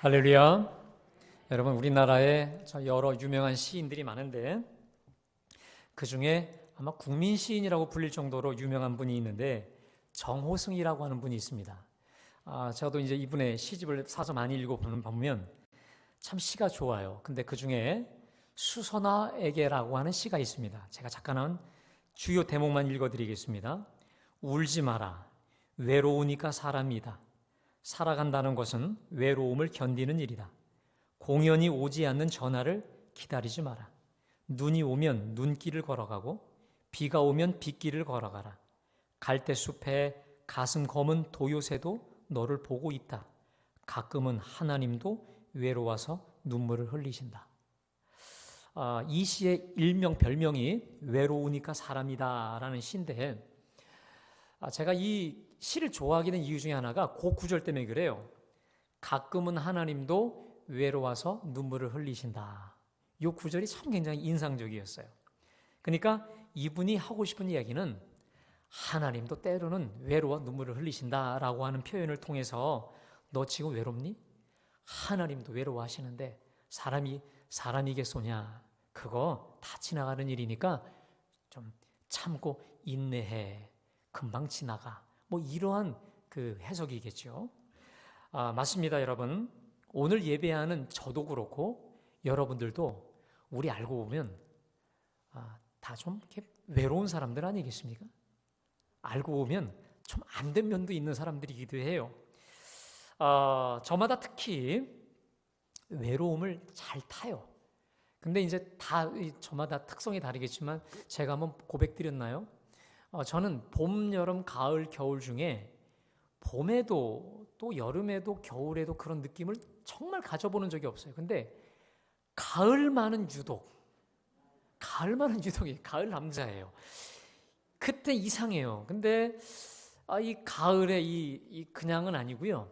할렐루야. 여러분, 우리나라에 여러 유명한 시인들이 많은데 그 중에 아마 국민 시인이라고 불릴 정도로 유명한 분이 있는데 정호승이라고 하는 분이 있습니다. 저도 이제 이분의 시집을 사서 많이 읽어보면 참 시가 좋아요. 근데 그 중에 수선화에게라고 하는 시가 있습니다. 제가 잠깐은 주요 대목만 읽어드리겠습니다. 울지 마라. 외로우니까 사람이다. 살아간다는 것은 외로움을 견디는 일이다. 공연이 오지 않는 전화를 기다리지 마라. 눈이 오면 눈길을 걸어가고 비가 오면 빗길을 걸어가라. 갈대숲에 가슴 검은 도요새도 너를 보고 있다. 가끔은 하나님도 외로워서 눈물을 흘리신다. 이 시의 일명 별명이 외로우니까 사람이다 라는 시인데, 제가 이 시를 좋아하게 된 이유 중에 하나가 그 구절 때문에 그래요. 가끔은 하나님도 외로워서 눈물을 흘리신다. 이 구절이 참 굉장히 인상적이었어요. 그러니까 이분이 하고 싶은 이야기는 하나님도 때로는 외로워 눈물을 흘리신다라고 하는 표현을 통해서 너 지금 외롭니? 하나님도 외로워하시는데 사람이 사람이겠소냐? 그거 다 지나가는 일이니까 좀 참고 인내해. 금방 지나가. 뭐 이러한 그 해석이겠죠. 맞습니다, 여러분. 오늘 예배하는 저도 그렇고 여러분들도 우리 알고 보면 다 좀 이렇게 외로운 사람들 아니겠습니까? 알고 보면 좀 안 된 면도 있는 사람들이기도 해요. 저마다 특히 외로움을 잘 타요. 근데 이제 다 저마다 특성이 다르겠지만 제가 한번 고백드렸나요? 저는 봄, 여름, 가을, 겨울 중에 봄에도 또 여름에도 겨울에도 그런 느낌을 정말 가져보는 적이 없어요. 근데 가을만은 유독 가을 남자예요. 그때 이상해요. 근데 이 가을에 이 그냥은 아니고요.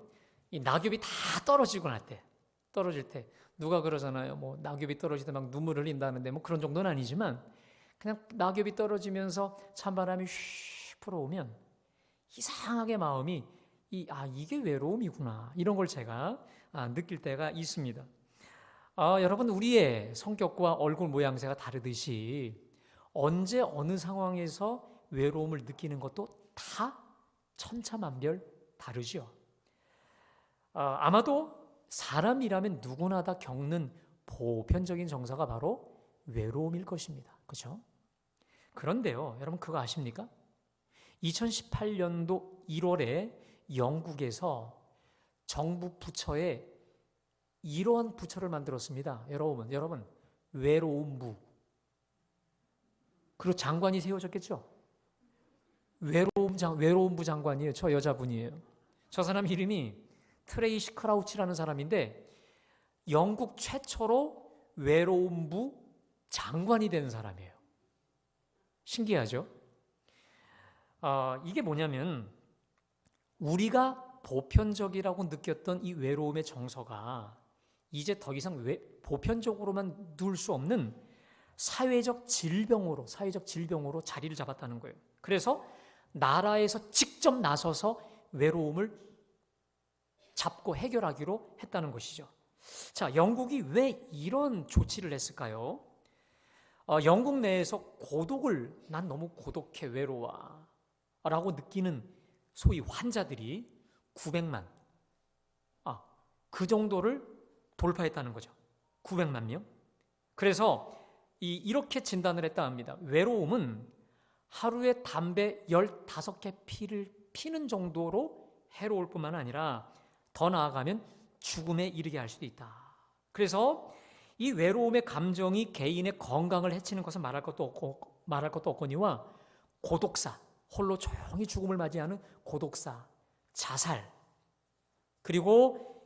이 낙엽이 다 떨어질 때 누가 그러잖아요. 뭐 낙엽이 떨어질 때 막 눈물 흘린다는데 뭐 그런 정도는 아니지만 그냥 낙엽이 떨어지면서 찬바람이 휘 불어오면 이상하게 마음이 이게 외로움이구나 이런 걸 제가 느낄 때가 있습니다. 여러분, 우리의 성격과 얼굴 모양새가 다르듯이 언제 어느 상황에서 외로움을 느끼는 것도 다 천차만별 다르죠. 아마도 사람이라면 누구나 다 겪는 보편적인 정서가 바로 외로움일 것입니다. 그렇죠? 그런데요, 여러분 그거 아십니까? 2018년도 1월에 영국에서 정부 부처에 이러한 부처를 만들었습니다. 여러분 외로움부. 그리고 장관이 세워졌겠죠? 외로움부 장관이에요. 저 여자분이에요. 저 사람 이름이 트레이시 크라우치라는 사람인데 영국 최초로 외로움부 장관이 된 사람이에요. 신기하죠? 이게 뭐냐면 우리가 보편적이라고 느꼈던 이 외로움의 정서가 이제 더 이상 보편적으로만 누울 수 없는 사회적 질병으로 자리를 잡았다는 거예요. 그래서 나라에서 직접 나서서 외로움을 잡고 해결하기로 했다는 것이죠. 자, 영국이 왜 이런 조치를 했을까요? 영국 내에서 난 너무 고독해, 외로워 라고 느끼는 소위 환자들이 900만, 그 정도를 돌파했다는 거죠. 900만 명. 그래서 이렇게 진단을 했다 합니다. 외로움은 하루에 담배 15개 피는 정도로 해로울 뿐만 아니라 더 나아가면 죽음에 이르게 할 수도 있다. 그래서 이 외로움의 감정이 개인의 건강을 해치는 것은 말할 것도 없거니와 고독사, 홀로 조용히 죽음을 맞이하는 고독사, 자살, 그리고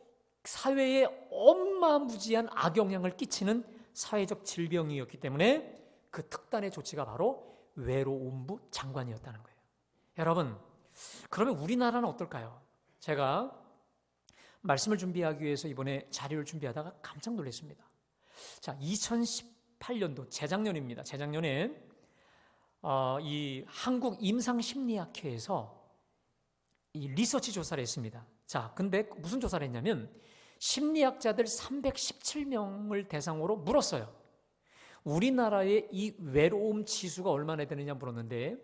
사회에 어마무지한 악영향을 끼치는 사회적 질병이었기 때문에 그 특단의 조치가 바로 외로움부 장관이었다는 거예요. 여러분, 그러면 우리나라는 어떨까요? 제가 말씀을 준비하기 위해서 이번에 자료를 준비하다가 깜짝 놀랐습니다. 자, 2018년도 재작년입니다. 재작년에 이 한국 임상심리학회에서 이 리서치 조사를 했습니다. 자, 근데 무슨 조사를 했냐면 심리학자들 317명을 대상으로 물었어요. 우리나라의 이 외로움 지수가 얼마나 되느냐 물었는데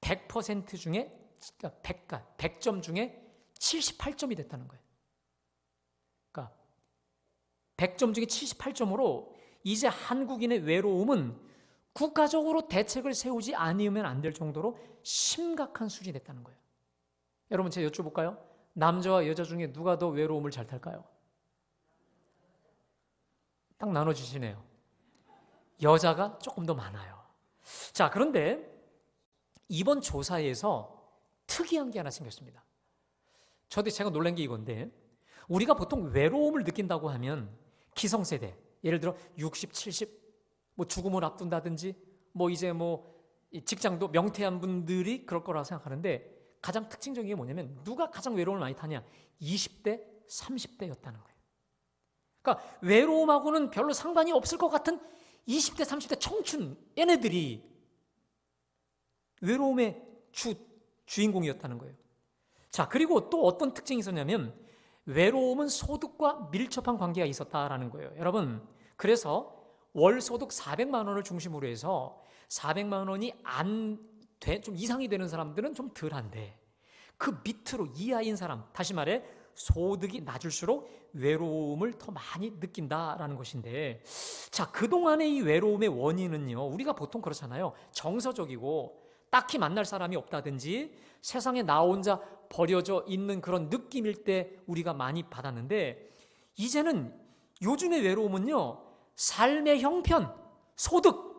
100% 중에 100점 중에 78점이 됐다는 거예요. 그러니까 100점 중에 78점으로 이제 한국인의 외로움은 국가적으로 대책을 세우지 않으면 안 될 정도로 심각한 수준이 됐다는 거예요. 여러분 제가 여쭤볼까요? 남자와 여자 중에 누가 더 외로움을 잘 탈까요? 딱 나눠주시네요. 여자가 조금 더 많아요. 자, 그런데 이번 조사에서 특이한 게 하나 생겼습니다. 제가 놀란 게 이건데, 우리가 보통 외로움을 느낀다고 하면 기성세대, 예를 들어 60, 70, 죽음을 앞둔다든지, 이제 직장도 명퇴한 분들이 그럴 거라고 생각하는데, 가장 특징적인 게 뭐냐면 누가 가장 외로움을 많이 타냐? 20대, 30대였다는 거예요. 그러니까 외로움하고는 별로 상관이 없을 것 같은 20대, 30대 청춘 얘네들이 외로움의 주인공이었다는 거예요. 자, 그리고 또 어떤 특징이 있었냐면 외로움은 소득과 밀접한 관계가 있었다라는 거예요. 여러분, 그래서 월 소득 400만 원을 중심으로 해서 400만 원이 좀 이상이 되는 사람들은 좀 덜한데 그 밑으로 이하인 사람, 다시 말해 소득이 낮을수록 외로움을 더 많이 느낀다라는 것인데, 자, 그동안의 이 외로움의 원인은요, 우리가 보통 그렇잖아요. 정서적이고 딱히 만날 사람이 없다든지 세상에 나 혼자 버려져 있는 그런 느낌일 때 우리가 많이 받았는데, 이제는 요즘의 외로움은요, 삶의 형편, 소득,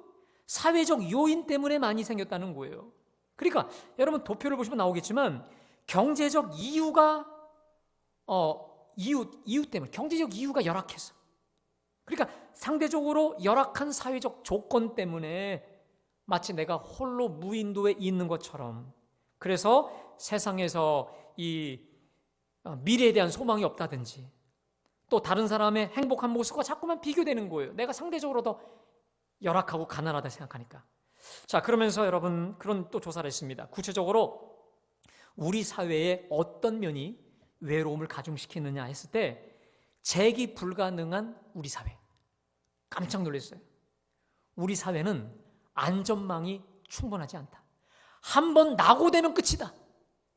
사회적 요인 때문에 많이 생겼다는 거예요. 그러니까 여러분 도표를 보시면 나오겠지만 경제적 이유가 이유 때문에, 경제적 이유가 열악해서, 그러니까 상대적으로 열악한 사회적 조건 때문에 마치 내가 홀로 무인도에 있는 것처럼, 그래서 세상에서 이 미래에 대한 소망이 없다든지 또 다른 사람의 행복한 모습과 자꾸만 비교되는 거예요. 내가 상대적으로 더 열악하고 가난하다 생각하니까. 자, 그러면서 여러분 그런 또 조사를 했습니다. 구체적으로 우리 사회의 어떤 면이 외로움을 가중시키느냐 했을 때 재기 불가능한 우리 사회. 깜짝 놀랐어요. 우리 사회는 안전망이 충분하지 않다. 한번 낙오되면 끝이다.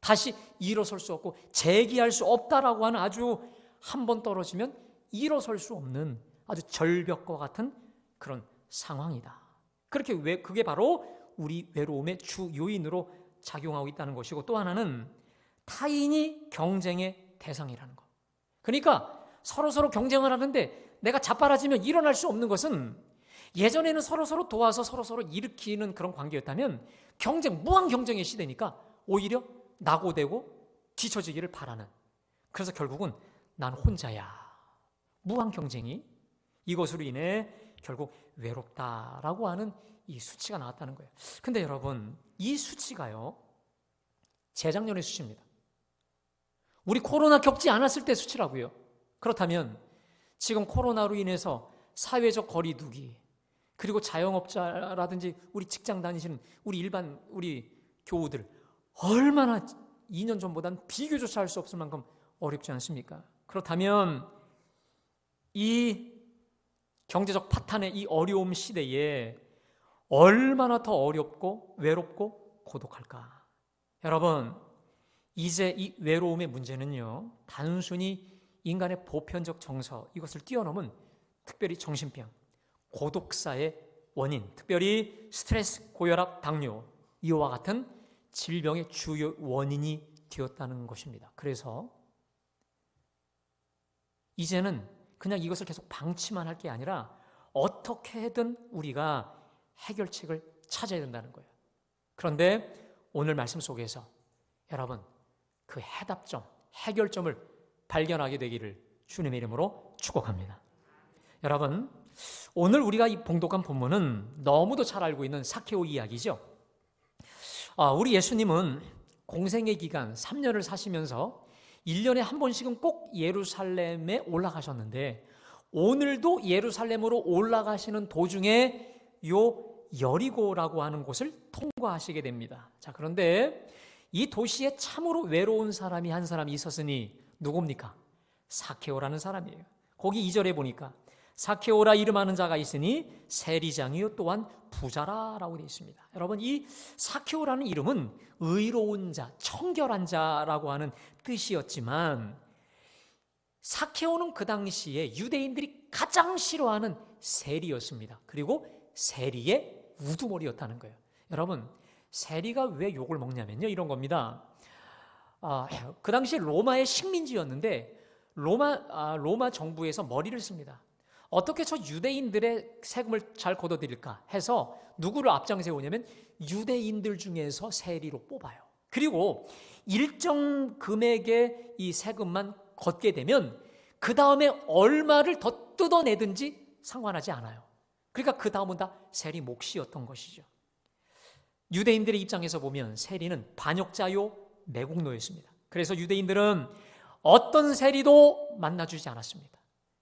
다시 일어설 수 없고 재기할 수 없다라고 하는, 아주 한번 떨어지면 일어설 수 없는 아주 절벽과 같은 그런 상황이다. 그게 바로 우리 외로움의 주 요인으로 작용하고 있다는 것이고, 또 하나는 타인이 경쟁의 대상이라는 것. 그러니까 서로 경쟁을 하는데 내가 자빠라지면 일어날 수 없는 것은, 예전에는 서로 도와서 서로 일으키는 그런 관계였다면 무한 경쟁의 시대니까 오히려 낙오되고 뒤처지기를 바라는, 그래서 결국은 난 혼자야, 무한 경쟁이, 이것으로 인해 결국 외롭다라고 하는 이 수치가 나왔다는 거예요. 근데 여러분, 이 수치가요, 재작년의 수치입니다. 우리 코로나 겪지 않았을 때 수치라고요. 그렇다면 지금 코로나로 인해서 사회적 거리두기, 그리고 자영업자라든지 우리 직장 다니시는 우리 교우들 얼마나 2년 전보다는 비교조차 할 수 없을 만큼 어렵지 않습니까? 그렇다면 이 경제적 파탄의 이 어려움 시대에 얼마나 더 어렵고 외롭고 고독할까? 여러분, 이제 이 외로움의 문제는요, 단순히 인간의 보편적 정서, 이것을 뛰어넘은 특별히 정신병, 고독사의 원인, 특별히 스트레스, 고혈압, 당뇨, 이와 같은 질병의 주요 원인이 되었다는 것입니다. 그래서 이제는 그냥 이것을 계속 방치만 할 게 아니라 어떻게든 우리가 해결책을 찾아야 된다는 거예요. 그런데 오늘 말씀 속에서 여러분 그 해답점, 해결점을 발견하게 되기를 주님의 이름으로 축복합니다. 여러분, 오늘 우리가 이 봉독한 본문은 너무도 잘 알고 있는 삭개오 이야기죠. 우리 예수님은 공생의 기간 3년을 사시면서 1년에 한 번씩은 꼭 예루살렘에 올라가셨는데, 오늘도 예루살렘으로 올라가시는 도중에 요 여리고라고 하는 곳을 통과하시게 됩니다. 자, 그런데 이 도시에 참으로 외로운 사람이 한 사람이 있었으니 누굽니까? 사케오라는 사람이에요. 거기 2절에 보니까 사케오라 이름하는 자가 있으니 세리장이요 또한 부자라라고 되어 있습니다. 여러분, 이 사케오라는 이름은 의로운 자, 청결한 자라고 하는 뜻이었지만 사케오는 그 당시에 유대인들이 가장 싫어하는 세리였습니다. 그리고 세리의 우두머리였다는 거예요. 여러분, 세리가 왜 욕을 먹냐면요, 이런 겁니다. 그 당시 로마의 식민지였는데 로마 정부에서 머리를 씁니다. 어떻게 저 유대인들의 세금을 잘 걷어들일까 해서 누구를 앞장 세우냐면 유대인들 중에서 세리로 뽑아요. 그리고 일정 금액의 이 세금만 걷게 되면 그 다음에 얼마를 더 뜯어내든지 상관하지 않아요. 그러니까 그 다음은 다 세리 몫이었던 것이죠. 유대인들의 입장에서 보면 세리는 반역자요 매국노였습니다. 그래서 유대인들은 어떤 세리도 만나주지 않았습니다.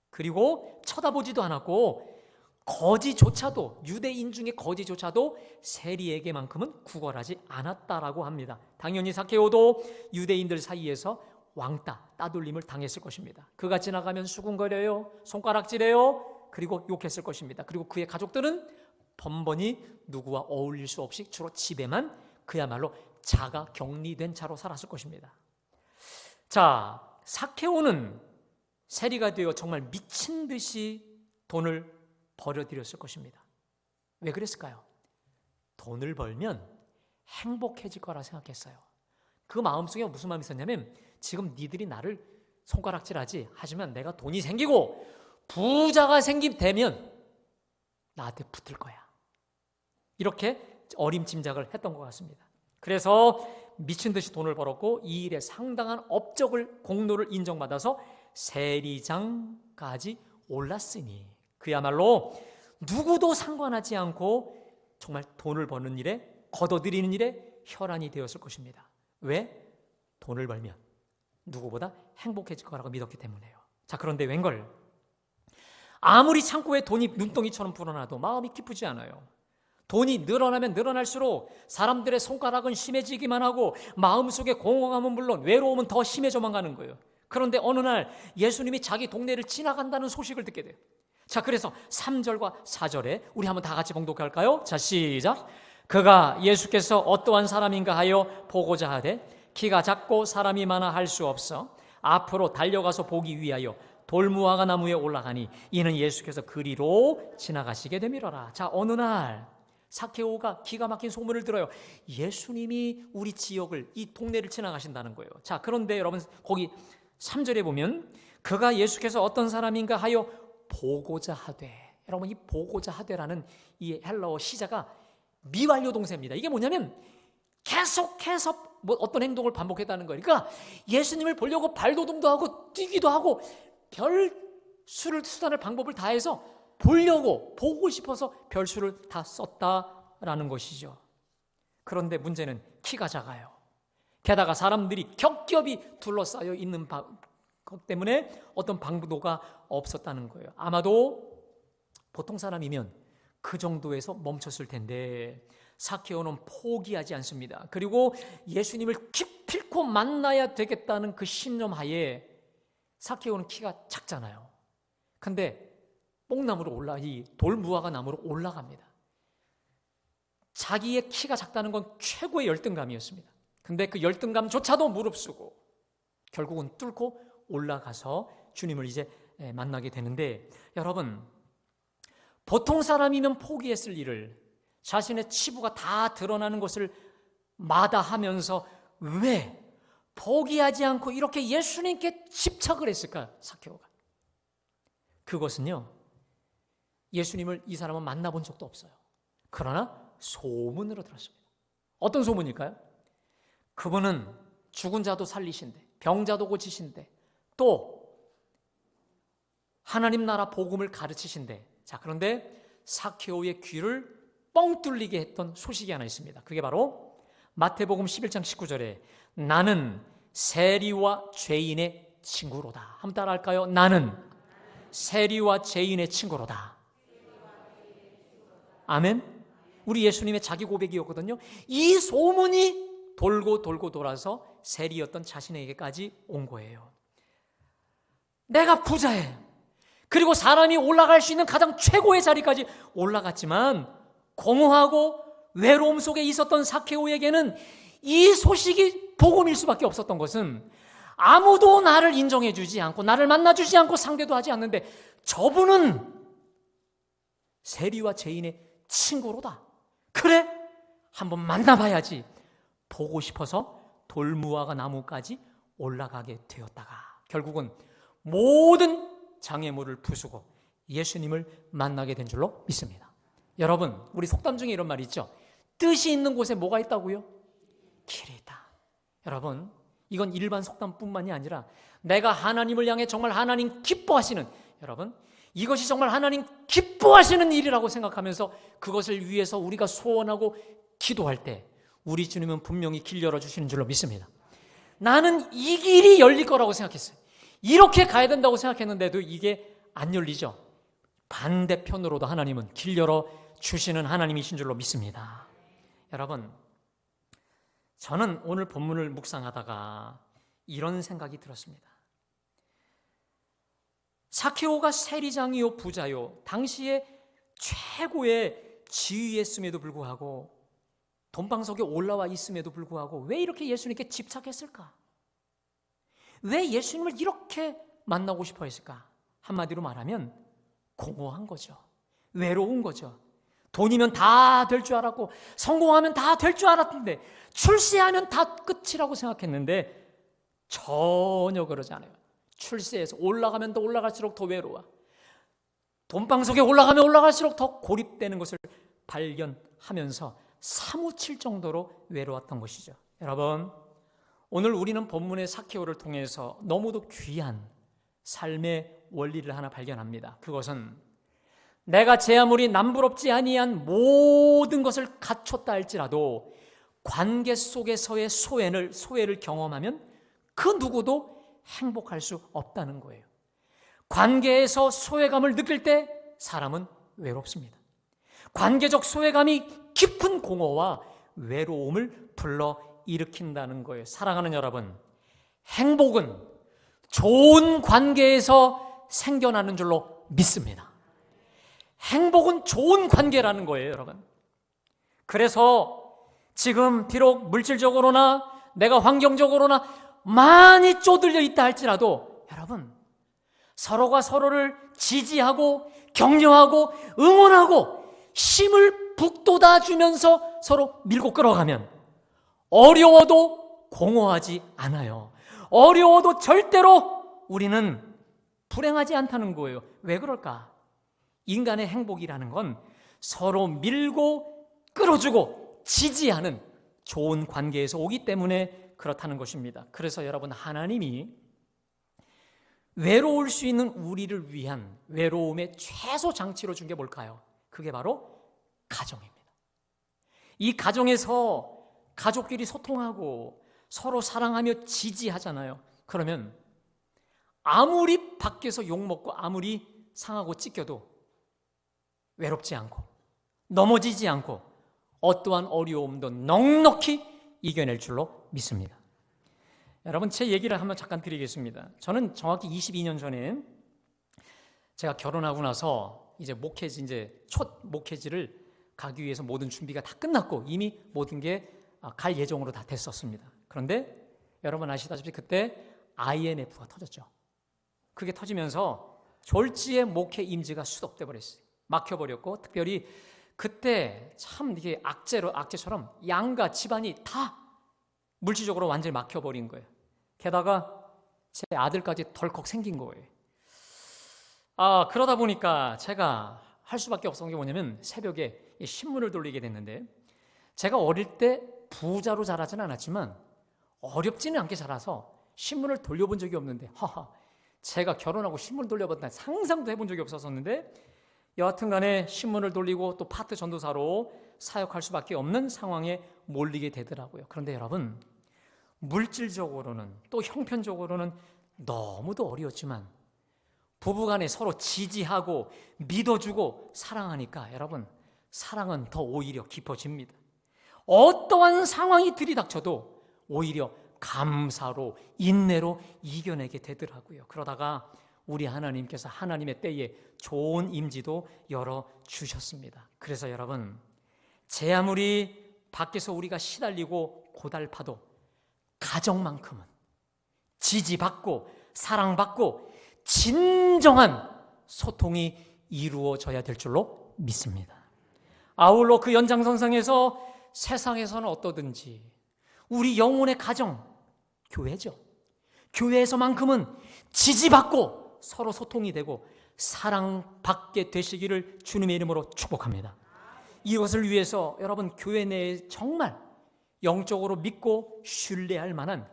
그리고 쳐다보지도 않았고 거지조차도, 유대인 중에 거지조차도 세리에게만큼은 구걸하지 않았다라고 합니다. 당연히 사케오도 유대인들 사이에서 왕따, 따돌림을 당했을 것입니다. 그가 지나가면 수군거려요, 손가락질해요, 그리고 욕했을 것입니다. 그리고 그의 가족들은 번번이 누구와 어울릴 수 없이 주로 집에만 그야말로 자가 격리된 차로 살았을 것입니다. 자, 사케오는 세리가 되어 정말 미친 듯이 돈을 벌어들였을 것입니다. 왜 그랬을까요? 돈을 벌면 행복해질 거라 생각했어요. 그 마음속에 무슨 마음이 있었냐면 지금 니들이 나를 손가락질하지, 하지만 내가 돈이 생기고 부자가 되면 나한테 붙을 거야. 이렇게 어림짐작을 했던 것 같습니다. 그래서 미친 듯이 돈을 벌었고 이 일에 상당한 업적을, 공로를 인정받아서 세리장까지 올랐으니 그야말로 누구도 상관하지 않고 정말 돈을 버는 일에, 걷어들이는 일에 혈안이 되었을 것입니다. 왜? 돈을 벌면 누구보다 행복해질 거라고 믿었기 때문에요. 자, 그런데 웬걸, 아무리 창고에 돈이 눈덩이처럼 불어나도 마음이 기쁘지 않아요. 돈이 늘어나면 늘어날수록 사람들의 손가락은 심해지기만 하고 마음속에 공허함은 물론 외로움은 더 심해져만 가는 거예요. 그런데 어느 날 예수님이 자기 동네를 지나간다는 소식을 듣게 돼요. 자, 그래서 3절과 4절에 우리 한번 다 같이 봉독할까요? 자, 시작. 그가 예수께서 어떠한 사람인가 하여 보고자 하되 키가 작고 사람이 많아 할 수 없어 앞으로 달려가서 보기 위하여 돌무화과 나무에 올라가니 이는 예수께서 그리로 지나가시게 되밀어라. 자, 어느 날 사케오가 기가 막힌 소문을 들어요. 예수님이 우리 지역을, 이 동네를 지나가신다는 거예요. 자, 그런데 여러분 거기 3절에 보면 그가 예수께서 어떤 사람인가 하여 보고자 하되, 여러분 이 보고자 하되라는 이 헬라어 시자가 미완료 동사입니다. 이게 뭐냐면 계속해서 어떤 행동을 반복했다는 거예요. 그러니까 예수님을 보려고 발돋움도 하고 뛰기도 하고 별 수단을 방법을 다해서 보려고, 보고 싶어서 별수를 다 썼다라는 것이죠. 그런데 문제는 키가 작아요. 게다가 사람들이 겹겹이 둘러싸여 있는 것 때문에 어떤 방도가 없었다는 거예요. 아마도 보통 사람이면 그 정도에서 멈췄을 텐데 사케오는 포기하지 않습니다. 그리고 예수님을 기필코 만나야 되겠다는 그 신념하에 사케오는 키가 작잖아요. 근데 뽕나무로 이 돌무화과 나무로 올라갑니다. 자기의 키가 작다는 건 최고의 열등감이었습니다. 근데 그 열등감조차도 무릅쓰고 결국은 뚫고 올라가서 주님을 이제 만나게 되는데, 여러분 보통 사람이면 포기했을 일을 자신의 치부가 다 드러나는 것을 마다하면서 왜 포기하지 않고 이렇게 예수님께 집착을 했을까? 사케오가. 그것은요, 예수님을 이 사람은 만나본 적도 없어요. 그러나 소문으로 들었습니다. 어떤 소문일까요? 그분은 죽은 자도 살리신대, 병자도 고치신대, 또 하나님 나라 복음을 가르치신대. 자, 그런데 사케오의 귀를 뻥 뚫리게 했던 소식이 하나 있습니다. 그게 바로 마태복음 11장 19절에 나는 세리와 죄인의 친구로다. 한번 따라할까요? 나는 세리와 죄인의 친구로다. 아멘. 우리 예수님의 자기 고백이었거든요. 이 소문이 돌고 돌고 돌아서 세리였던 자신에게까지 온 거예요. 내가 부자예요. 그리고 사람이 올라갈 수 있는 가장 최고의 자리까지 올라갔지만 공허하고 외로움 속에 있었던 사케오에게는 이 소식이 복음일 수밖에 없었던 것은 아무도 나를 인정해 주지 않고 나를 만나주지 않고 상대도 하지 않는데 저분은 세리와 죄인의 친구로다. 그래? 한번 만나봐야지. 보고 싶어서 돌무화과 나무까지 올라가게 되었다가 결국은 모든 장애물을 부수고 예수님을 만나게 된 줄로 믿습니다. 여러분, 우리 속담 중에 이런 말이 있죠. 뜻이 있는 곳에 뭐가 있다고요? 길이 있다. 여러분, 이건 일반 속담뿐만이 아니라 내가 하나님을 향해 정말 하나님 기뻐하시는, 여러분, 이것이 정말 하나님 기뻐하시는 일이라고 생각하면서 그것을 위해서 우리가 소원하고 기도할 때 우리 주님은 분명히 길 열어주시는 줄로 믿습니다. 나는 이 길이 열릴 거라고 생각했어요. 이렇게 가야 된다고 생각했는데도 이게 안 열리죠. 반대편으로도 하나님은 길 열어주시는 하나님이신 줄로 믿습니다. 여러분, 저는 오늘 본문을 묵상하다가 이런 생각이 들었습니다. 사케오가 세리장이요 부자요 당시에 최고의 지위였음에도 불구하고 돈방석에 올라와 있음에도 불구하고 왜 이렇게 예수님께 집착했을까? 왜 예수님을 이렇게 만나고 싶어 했을까? 한마디로 말하면 공허한 거죠. 외로운 거죠. 돈이면 다 될 줄 알았고 성공하면 다 될 줄 알았는데 출세하면 다 끝이라고 생각했는데 전혀 그러지 않아요. 출세해서 올라가면 더 올라갈수록 더 외로워. 돈방석에 올라가면 올라갈수록 더 고립되는 것을 발견하면서 사무칠 정도로 외로웠던 것이죠. 여러분, 오늘 우리는 본문의 사케오를 통해서 너무도 귀한 삶의 원리를 하나 발견합니다. 그것은 내가 제 아무리 남부럽지 아니한 모든 것을 갖췄다 할지라도 관계 속에서의 소외를 경험하면 그 누구도 행복할 수 없다는 거예요. 관계에서 소외감을 느낄 때 사람은 외롭습니다. 관계적 소외감이 깊은 공허와 외로움을 불러일으킨다는 거예요. 사랑하는 여러분, 행복은 좋은 관계에서 생겨나는 줄로 믿습니다. 행복은 좋은 관계라는 거예요, 여러분. 그래서 지금 비록 물질적으로나 내가 환경적으로나 많이 쪼들려 있다 할지라도 여러분, 서로가 서로를 지지하고 격려하고 응원하고 힘을 북돋아 주면서 서로 밀고 끌어가면 어려워도 공허하지 않아요. 어려워도 절대로 우리는 불행하지 않다는 거예요. 왜 그럴까? 인간의 행복이라는 건 서로 밀고 끌어주고 지지하는 좋은 관계에서 오기 때문에 그렇다는 것입니다. 그래서 여러분, 하나님이 외로울 수 있는 우리를 위한 외로움의 최소 장치로 준 게 뭘까요? 그게 바로 가정입니다. 이 가정에서 가족끼리 소통하고 서로 사랑하며 지지하잖아요. 그러면 아무리 밖에서 욕먹고 아무리 상하고 찢겨도 외롭지 않고 넘어지지 않고 어떠한 어려움도 넉넉히 이겨낼 줄로 믿습니다. 여러분, 제 얘기를 한번 잠깐 드리겠습니다. 저는 정확히 22년 전에 제가 결혼하고 나서 이제 첫 목회지를 가기 위해서 모든 준비가 다 끝났고 이미 모든 게 갈 예정으로 다 됐었습니다. 그런데 여러분 아시다시피 그때 IMF가 터졌죠. 그게 터지면서 졸지에 목회 임지가 수독돼 버렸어요. 막혀버렸고, 특별히 그때 참 이게 악재처럼 양가 집안이 다 물질적으로 완전히 막혀버린 거예요. 게다가 제 아들까지 덜컥 생긴 거예요. 그러다 보니까 제가 할 수밖에 없었던 게 뭐냐면 새벽에 신문을 돌리게 됐는데, 제가 어릴 때 부자로 자라진 않았지만 어렵지는 않게 자라서 신문을 돌려본 적이 없는데, 제가 결혼하고 신문을 돌려봤다 상상도 해본 적이 없었는데, 여하튼 간에 신문을 돌리고 또 파트 전도사로 사역할 수밖에 없는 상황에 몰리게 되더라고요. 그런데 여러분, 물질적으로는 또 형편적으로는 너무도 어려웠지만 부부간에 서로 지지하고 믿어주고 사랑하니까 여러분, 사랑은 더 오히려 깊어집니다. 어떠한 상황이 들이닥쳐도 오히려 감사로 인내로 이겨내게 되더라고요. 그러다가 우리 하나님께서 하나님의 때에 좋은 임지도 열어주셨습니다. 그래서 여러분, 제 아무리 밖에서 우리가 시달리고 고달파도 가정만큼은 지지받고 사랑받고 진정한 소통이 이루어져야 될 줄로 믿습니다. 아울러 그 연장선상에서 세상에서는 어떠든지 우리 영혼의 가정, 교회죠. 교회에서만큼은 지지받고 서로 소통이 되고 사랑받게 되시기를 주님의 이름으로 축복합니다. 이것을 위해서 여러분, 교회 내에 정말 영적으로 믿고 신뢰할 만한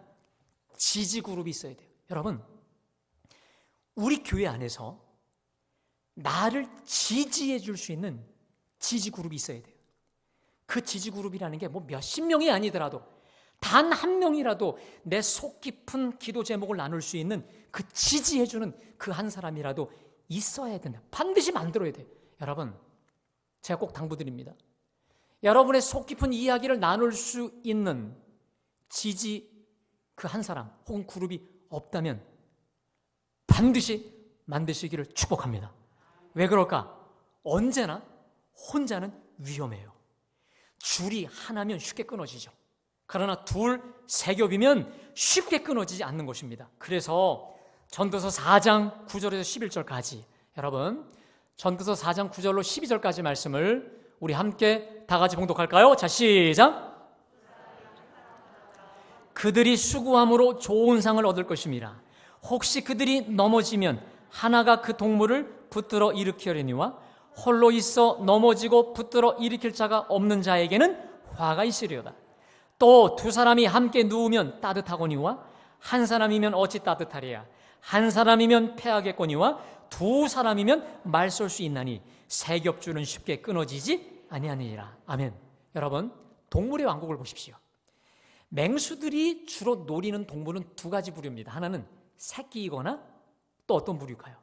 지지그룹이 있어야 돼요. 여러분, 우리 교회 안에서 나를 지지해 줄 수 있는 지지그룹이 있어야 돼요. 그 지지그룹이라는 게 뭐 몇십 명이 아니더라도 단 한 명이라도 내 속 깊은 기도 제목을 나눌 수 있는 그 지지해 주는 그 한 사람이라도 있어야 된다. 반드시 만들어야 돼요. 여러분, 제가 꼭 당부드립니다. 여러분의 속 깊은 이야기를 나눌 수 있는 지지 그 한 사람 혹은 그룹이 없다면 반드시 만드시기를 축복합니다. 왜 그럴까? 언제나 혼자는 위험해요. 줄이 하나면 쉽게 끊어지죠. 그러나 둘, 세 겹이면 쉽게 끊어지지 않는 것입니다. 그래서 전도서 4장 9절에서 11절까지 여러분, 전도서 4장 9절로 12절까지 말씀을 우리 함께 다 같이 봉독할까요? 자, 시작! 그들이 수고함으로 좋은 상을 얻을 것임이라. 혹시 그들이 넘어지면 하나가 그 동물을 붙들어 일으키려니와 홀로 있어 넘어지고 붙들어 일으킬 자가 없는 자에게는 화가 있으리로다. 또 두 사람이 함께 누우면 따뜻하거니와 한 사람이면 어찌 따뜻하리야. 한 사람이면 패하겠거니와 두 사람이면 말 쏠 수 있나니 세 겹줄은 쉽게 끊어지지 아니하니라. 아멘. 여러분, 동물의 왕국을 보십시오. 맹수들이 주로 노리는 동물은 두 가지 부류입니다. 하나는 새끼이거나 또 어떤 부류일까요?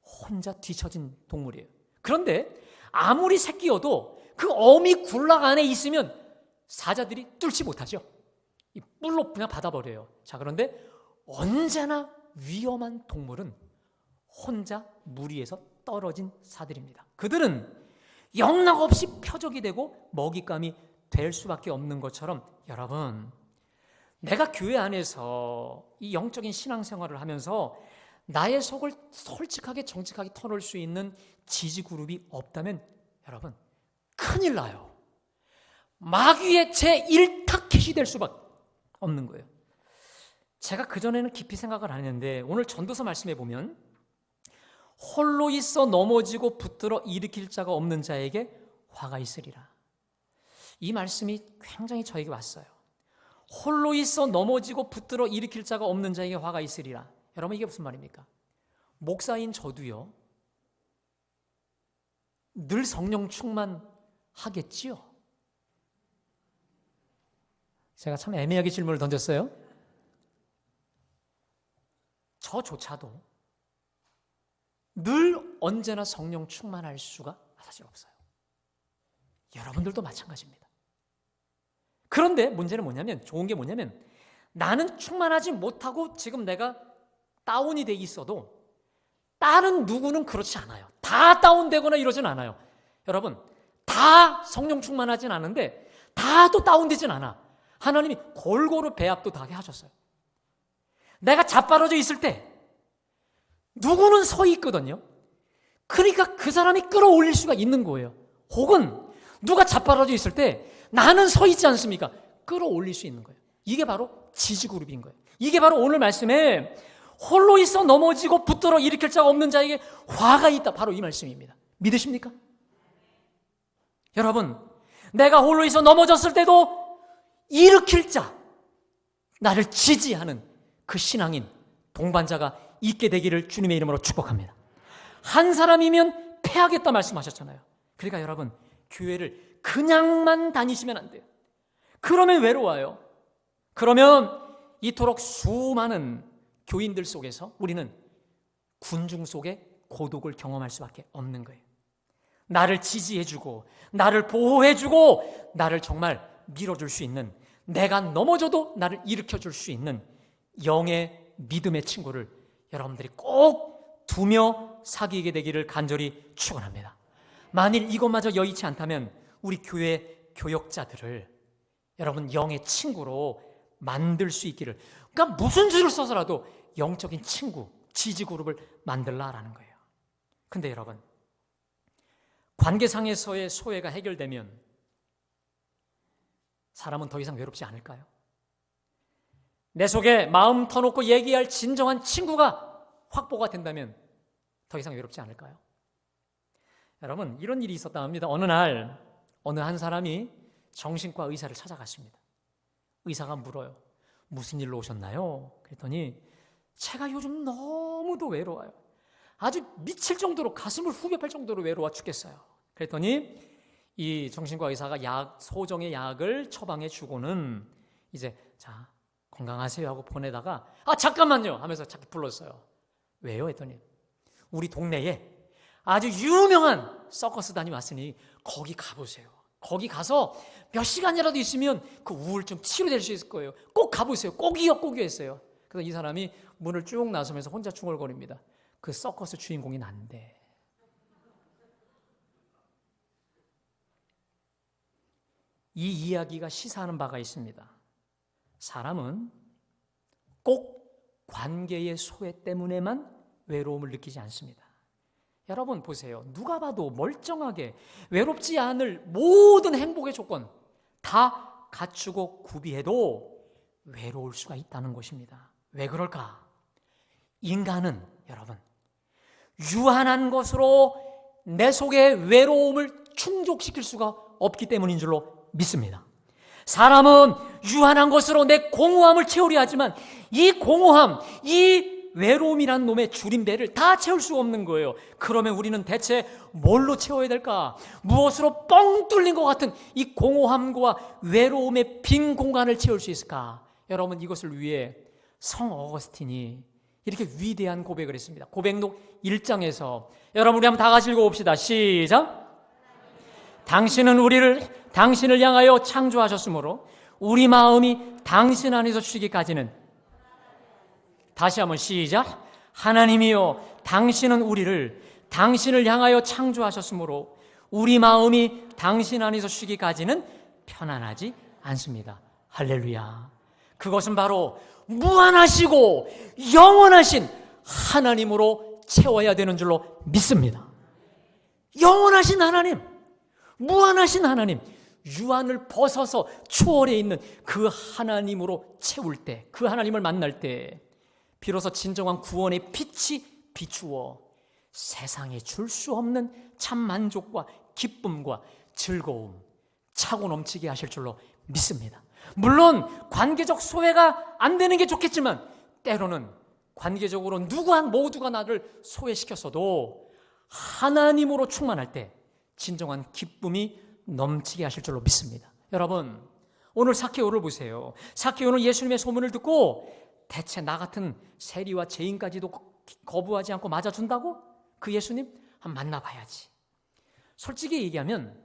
혼자 뒤처진 동물이에요. 그런데 아무리 새끼여도 그 어미 굴락 안에 있으면 사자들이 뚫지 못하죠. 이 뿔로 그냥 받아버려요. 자, 그런데 언제나 위험한 동물은 혼자 무리에서 떨어진 사들입니다. 그들은 영락없이 표적이 되고 먹잇감이 될 수밖에 없는 것처럼 여러분, 내가 교회 안에서 이 영적인 신앙생활을 하면서 나의 속을 솔직하게 정직하게 털어올 수 있는 지지그룹이 없다면 여러분, 큰일 나요. 마귀의 제1타켓이 될 수밖에 없는 거예요. 제가 그전에는 깊이 생각을 안 했는데 오늘 전도서 말씀에 보면 홀로 있어 넘어지고 붙들어 일으킬 자가 없는 자에게 화가 있으리라. 이 말씀이 굉장히 저에게 왔어요. 홀로 있어 넘어지고 붙들어 일으킬 자가 없는 자에게 화가 있으리라. 여러분, 이게 무슨 말입니까? 목사인 저도요, 늘 성령 충만하겠지요? 제가 참 애매하게 질문을 던졌어요. 저조차도 늘 언제나 성령 충만할 수가 사실 없어요. 여러분들도 마찬가지입니다. 그런데 문제는 뭐냐면, 좋은 게 뭐냐면 나는 충만하지 못하고 지금 내가 다운이 돼 있어도 다른 누구는 그렇지 않아요. 다 다운되거나 이러진 않아요. 여러분, 다 성령 충만하진 않은데 다 또 다운되진 않아. 하나님이 골고루 배합도 다 하셨어요. 내가 자빠져져 있을 때 누구는 서 있거든요. 그러니까 그 사람이 끌어올릴 수가 있는 거예요. 혹은 누가 자빠져져 있을 때 나는 서 있지 않습니까? 끌어올릴 수 있는 거예요. 이게 바로 지지그룹인 거예요. 이게 바로 오늘 말씀에 홀로 있어 넘어지고 붙들어 일으킬 자가 없는 자에게 화가 있다. 바로 이 말씀입니다. 믿으십니까? 여러분, 내가 홀로 있어 넘어졌을 때도 일으킬 자, 나를 지지하는 그 신앙인 동반자가 있게 되기를 주님의 이름으로 축복합니다. 한 사람이면 패하겠다 말씀하셨잖아요. 그러니까 여러분, 교회를 그냥만 다니시면 안 돼요. 그러면 외로워요. 그러면 이토록 수많은 교인들 속에서 우리는 군중 속에 고독을 경험할 수밖에 없는 거예요. 나를 지지해주고 나를 보호해주고 나를 정말 밀어줄 수 있는, 내가 넘어져도 나를 일으켜줄 수 있는 영의 믿음의 친구를 여러분들이 꼭 두며 사귀게 되기를 간절히 축원합니다. 만일 이것마저 여의치 않다면 우리 교회 교역자들을 여러분 영의 친구로 만들 수 있기를, 그러니까 무슨 수를 써서라도 영적인 친구, 지지그룹을 만들라라는 거예요. 근데 여러분, 관계상에서의 소외가 해결되면 사람은 더 이상 외롭지 않을까요? 내 속에 마음 터놓고 얘기할 진정한 친구가 확보가 된다면 더 이상 외롭지 않을까요? 여러분, 이런 일이 있었다 합니다. 어느 날 어느 한 사람이 정신과 의사를 찾아갔습니다. 의사가 물어요. 무슨 일로 오셨나요? 그랬더니 제가 요즘 너무도 외로워요. 아주 미칠 정도로, 가슴을 후벼 팔 정도로 외로워 죽겠어요. 그랬더니 이 정신과 의사가 소정의 약을 처방해 주고는 이제 자, 건강하세요 하고 보내다가 잠깐만요 하면서 자꾸 불렀어요. 왜요? 했더니 우리 동네에 아주 유명한 서커스단이 왔으니 거기 가보세요. 거기 가서 몇 시간이라도 있으면 그 우울증 치료될 수 있을 거예요. 꼭 가보세요. 꼭이요, 꼭이요 했어요. 그래서 이 사람이 문을 쭉 나서면서 혼자 중얼거립니다. 그 서커스 주인공이 난데. 이 이야기가 시사하는 바가 있습니다. 사람은 꼭 관계의 소외 때문에만 외로움을 느끼지 않습니다. 여러분 보세요. 누가 봐도 멀쩡하게 외롭지 않을 모든 행복의 조건 다 갖추고 구비해도 외로울 수가 있다는 것입니다. 왜 그럴까? 인간은 여러분 유한한 것으로 내 속의 외로움을 충족시킬 수가 없기 때문인 줄로 믿습니다. 사람은 유한한 것으로 내 공허함을 채우려 하지만 이 공허함, 이 외로움이란 놈의 줄임배를 다 채울 수 없는 거예요. 그러면 우리는 대체 뭘로 채워야 될까? 무엇으로 뻥 뚫린 것 같은 이 공허함과 외로움의 빈 공간을 채울 수 있을까? 여러분, 이것을 위해 성 어거스틴이 이렇게 위대한 고백을 했습니다. 고백록 1장에서 여러분 우리 한번 다 같이 읽어봅시다. 시작. 당신은 당신을 향하여 창조하셨으므로 우리 마음이 당신 안에서 쉬기까지는, 다시 한번 시작. 하나님이여, 당신은 당신을 향하여 창조하셨으므로 우리 마음이 당신 안에서 쉬기까지는 편안하지 않습니다. 할렐루야. 그것은 바로 무한하시고 영원하신 하나님으로 채워야 되는 줄로 믿습니다. 영원하신 하나님, 무한하신 하나님, 유한을 벗어서 초월해 있는 그 하나님으로 채울 때, 그 하나님을 만날 때 비로소 진정한 구원의 빛이 비추어 세상에 줄 수 없는 참 만족과 기쁨과 즐거움 차고 넘치게 하실 줄로 믿습니다. 물론 관계적 소외가 안 되는 게 좋겠지만 때로는 관계적으로 모두가 나를 소외시켰어도 하나님으로 충만할 때 진정한 기쁨이 넘치게 하실 줄로 믿습니다. 여러분, 오늘 사케오를 보세요. 사케오는 예수님의 소문을 듣고 대체 나 같은 세리와 죄인까지도 거부하지 않고 맞아준다고? 그 예수님 한번 만나봐야지. 솔직히 얘기하면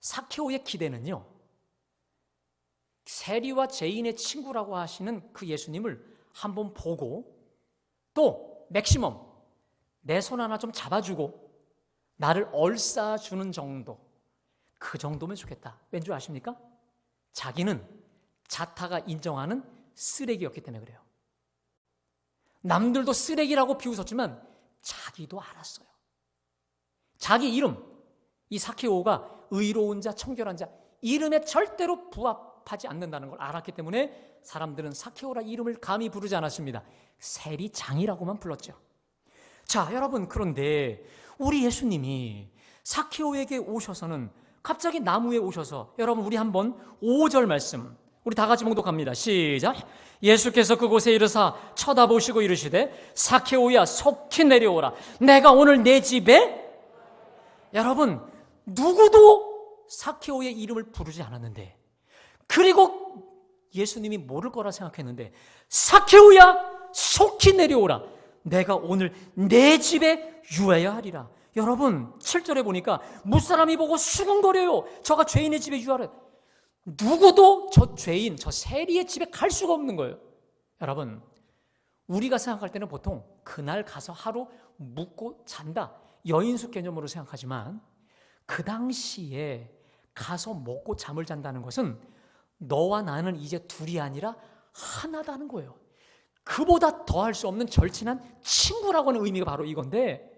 사케오의 기대는요, 세리와 죄인의 친구라고 하시는 그 예수님을 한번 보고 또 맥시멈 내 손 하나 좀 잡아주고 나를 얼싸주는 정도, 그 정도면 좋겠다. 왠 줄 아십니까? 자기는 자타가 인정하는 쓰레기였기 때문에 그래요. 남들도 쓰레기라고 비웃었지만 자기도 알았어요. 자기 이름, 이 사케오가 의로운 자, 청결한 자, 이름에 절대로 부합하지 않는다는 걸 알았기 때문에 사람들은 사케오라 이름을 감히 부르지 않았습니다. 세리장이라고만 불렀죠. 자, 여러분, 그런데 우리 예수님이 사케오에게 오셔서는 갑자기 나무에 오셔서, 여러분 우리 한번 5절 말씀 우리 다 같이 봉독합니다. 시작. 예수께서 그곳에 이르사 쳐다보시고 이르시되 사케오야, 속히 내려오라. 내가 오늘 내 집에, 여러분 누구도 사케오의 이름을 부르지 않았는데, 그리고 예수님이 모를 거라 생각했는데 사케오야, 속히 내려오라. 내가 오늘 내 집에 유하여야 하리라. 여러분 7절에 보니까 무사람이 보고 수군거려요. 저가 죄인의 집에 유하라. 누구도 저 죄인, 저 세리의 집에 갈 수가 없는 거예요. 여러분, 우리가 생각할 때는 보통 그날 가서 하루 묵고 잔다. 여인숙 개념으로 생각하지만 그 당시에 가서 먹고 잠을 잔다는 것은 너와 나는 이제 둘이 아니라 하나다는 거예요. 그보다 더할 수 없는 절친한 친구라고 하는 의미가 바로 이건데,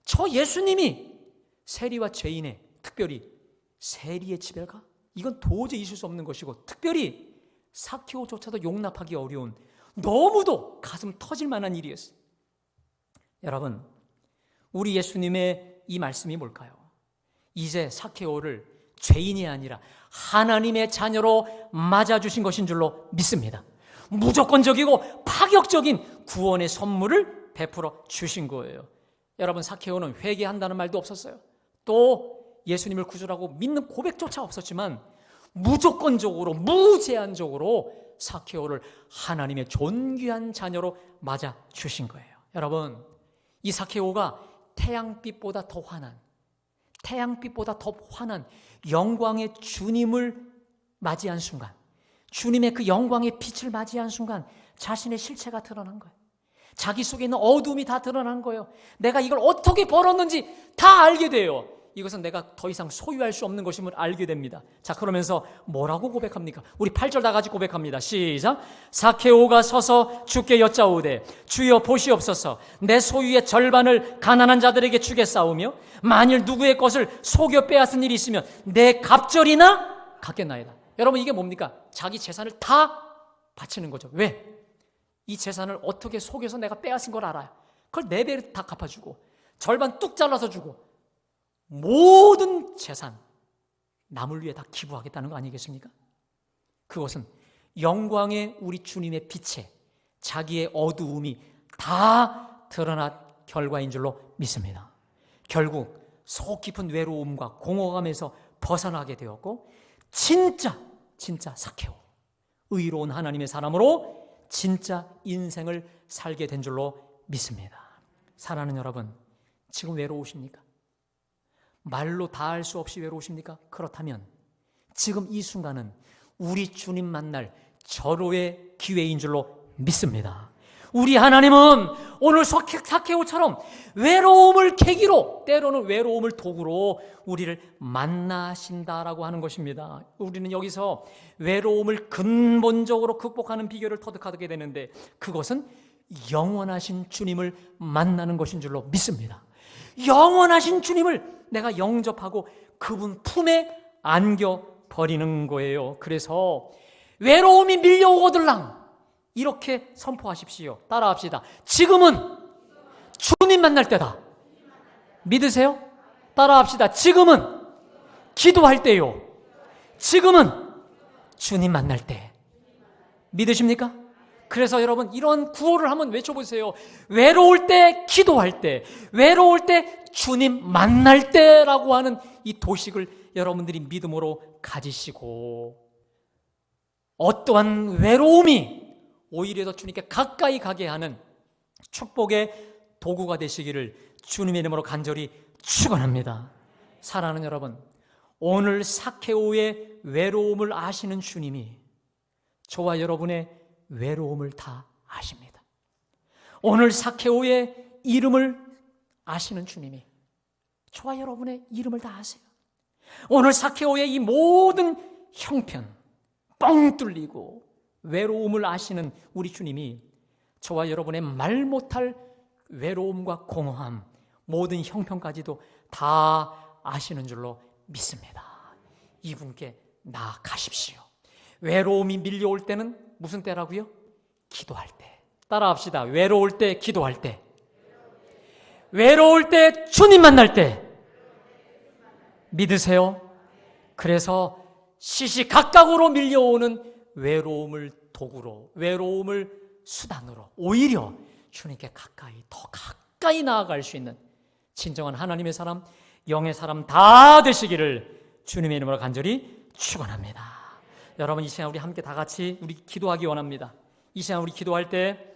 저 예수님이 세리와 죄인의, 특별히 세리의 집에 가? 이건 도저히 있을 수 없는 것이고, 특별히 삭개오조차도 용납하기 어려운, 너무도 가슴 터질 만한 일이었어요. 여러분, 우리 예수님의 이 말씀이 뭘까요? 이제 삭개오를 죄인이 아니라 하나님의 자녀로 맞아주신 것인 줄로 믿습니다. 무조건적이고 파격적인 구원의 선물을 베풀어 주신 거예요. 여러분, 삭개오는 회개한다는 말도 없었어요. 또 예수님을 구주라고 믿는 고백조차 없었지만 무조건적으로, 무제한적으로 삭개오를 하나님의 존귀한 자녀로 맞아 주신 거예요. 여러분, 이 삭개오가 태양빛보다 더 환한, 태양빛보다 더 환한 영광의 주님을 맞이한 순간, 주님의 그 영광의 빛을 맞이한 순간 자신의 실체가 드러난 거예요. 자기 속에 있는 어두움이 다 드러난 거예요. 내가 이걸 어떻게 벌었는지 다 알게 돼요. 이것은 내가 더 이상 소유할 수 없는 것임을 알게 됩니다. 자, 그러면서 뭐라고 고백합니까? 우리 8절 다 같이 고백합니다. 시작. 삭개오가 서서 주께 여짜오되 주여 보시옵소서, 내 소유의 절반을 가난한 자들에게 주겠사오며 만일 누구의 것을 속여 빼앗은 일이 있으면 내 갑절이나 갚겠나이다. 여러분, 이게 뭡니까? 자기 재산을 다 바치는 거죠. 왜? 이 재산을 어떻게 속여서 내가 빼앗은 걸 알아요. 그걸 4배를 다 갚아주고 절반 뚝 잘라서 주고 모든 재산 남을 위해 다 기부하겠다는 거 아니겠습니까? 그것은 영광의 우리 주님의 빛에 자기의 어두움이 다 드러난 결과인 줄로 믿습니다. 결국 속 깊은 외로움과 공허감에서 벗어나게 되었고 진짜 삭개오, 의로운 하나님의 사람으로 진짜 인생을 살게 된 줄로 믿습니다. 사랑하는 여러분, 지금 외로우십니까? 말로 다 할 수 없이 외로우십니까? 그렇다면 지금 이 순간은 우리 주님 만날 절호의 기회인 줄로 믿습니다. 우리 하나님은 오늘 삭개오처럼 외로움을 계기로, 때로는 외로움을 도구로 우리를 만나신다라고 하는 것입니다. 우리는 여기서 외로움을 근본적으로 극복하는 비결을 터득하게 되는데, 그것은 영원하신 주님을 만나는 것인 줄로 믿습니다. 영원하신 주님을 내가 영접하고 그분 품에 안겨버리는 거예요. 그래서 외로움이 밀려오거들랑 이렇게 선포하십시오. 따라합시다. 지금은 주님 만날 때다. 믿으세요? 따라합시다. 지금은 기도할 때요. 지금은 주님 만날 때. 믿으십니까? 그래서 여러분, 이런 구호를 한번 외쳐보세요. 외로울 때 기도할 때, 외로울 때 주님 만날 때라고 하는 이 도식을 여러분들이 믿음으로 가지시고, 어떠한 외로움이 오히려 더 주님께 가까이 가게 하는 축복의 도구가 되시기를 주님의 이름으로 간절히 축원합니다. 사랑하는 여러분, 오늘 삭개오의 외로움을 아시는 주님이 저와 여러분의 외로움을 다 아십니다. 오늘 삭개오의 이름을 아시는 주님이 저와 여러분의 이름을 다 아세요. 오늘 삭개오의 이 모든 형편, 뻥 뚫리고 외로움을 아시는 우리 주님이 저와 여러분의 말 못할 외로움과 공허함, 모든 형편까지도 다 아시는 줄로 믿습니다. 이분께 나아가십시오. 외로움이 밀려올 때는 무슨 때라고요? 기도할 때. 따라합시다. 외로울 때, 기도할 때. 외로울 때, 주님 만날 때. 믿으세요? 그래서 시시각각으로 밀려오는 외로움을 도구로, 외로움을 수단으로 오히려 주님께 가까이, 더 가까이 나아갈 수 있는 진정한 하나님의 사람, 영의 사람 다 되시기를 주님의 이름으로 간절히 축원합니다. 여러분, 이 시간 우리 함께 다 같이 우리 기도하기 원합니다. 이 시간 우리 기도할 때